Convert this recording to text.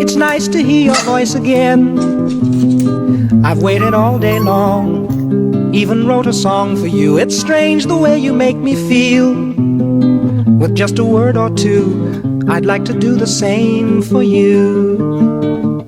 It's nice to hear your voice again. I've waited all day long, even wrote a song for you. It's strange the way you make me feel. With just a word or two, I'd like to do the same for you.